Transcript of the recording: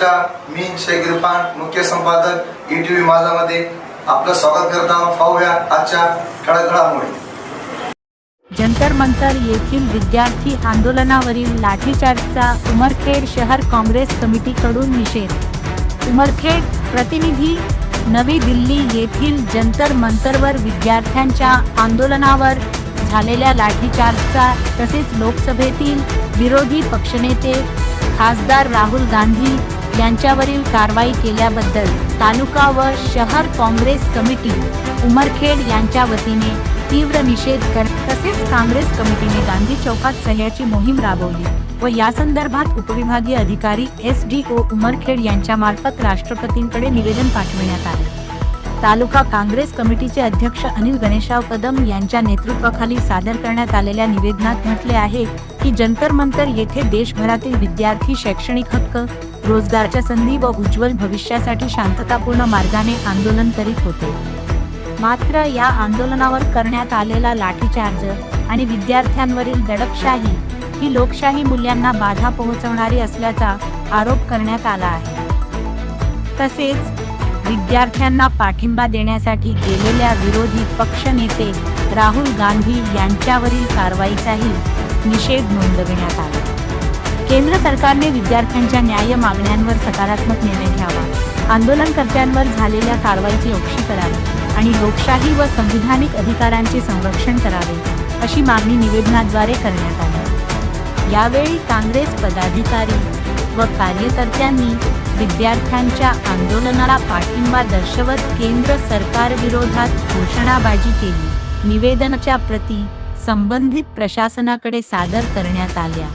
नमस्कार, मी शेख इरफान, मुख्य संपादक ETV माझामध्ये आपलं स्वागत करत आहोत. पाहूया आजच्या ठळक घडामोडी. जंतर मंतर येथील विद्यार्थी आंदोलनावरील लाठीचार्जचा उमरखेड शहर काँग्रेस कमिटीकडून निषेध. उमरखेड प्रतिनिधी. नवी दिल्ली येथील जंतर मंतरवर विद्यार्थ्यांच्या आंदोलनावर झालेल्या लाठीचार्जचा तसेच लोकसभेतील विरोधी पक्षनेते खासदार राहुल गांधी यांच्यावरील कारवाई केल्याबद्दल तालुका व शहर काँग्रेस कमिटी उमरखेड यांच्या वतीने तीव्र निषेध करत तसेच काँग्रेस कमिटीने गांधी चौकात सह्याची मोहीम राबवली व यासंदर्भात उपविभागीय अधिकारी SDO उमरखेड यांच्या मार्फत राष्ट्रपतींकडे निवेदन पाठविण्यात आले. तालुका काँग्रेस कमिटीचे अध्यक्ष अनिल गणेशराव कदम यांच्या नेतृत्वाखाली सादर करण्यात आलेल्या निवेदनात म्हटले आहे की जंतर मंतर येथे देशभरातील विद्यार्थी शैक्षणिक हक्क, रोजगाराच्या संधी व उज्ज्वल भविष्यासाठी शांततापूर्ण मार्गाने आंदोलन करीत होते. मात्र या आंदोलनावर करण्यात आलेला लाठीचार्ज आणि विद्यार्थ्यांवरील दडपशाही ही लोकशाही मूल्यांना बाधा पोहोचवणारी असल्याचा आरोप करण्यात आला आहे. तसेच विद्यार्थ्यांना पाठिंबा देण्यासाठी गेलेल्या विरोधी पक्षनेते राहुल गांधी यांच्यावरील कारवाईचाही निषेध नोंदविण्यात आला. केंद्र सरकारने विद्यार्थ्यांच्या न्याय्य मागण्यांवर सकारात्मक निर्णय घ्यावा, आंदोलनकर्त्यांवर झालेल्या कारवाईची औक्षी करावी आणि लोकशाही व संविधानिक अधिकारांचे संरक्षण करावे अशी मागणी निवेदनाद्वारे करण्यात आली. यावेळी काँग्रेस पदाधिकारी व कार्यकर्त्यांनी विद्यार्थ्यांच्या आंदोलनाला पाठिंबा दर्शवत केंद्र सरकारविरोधात घोषणाबाजी केली. निवेदनाच्या प्रती संबंधित प्रशासनाकडे सादर करण्यात आल्या.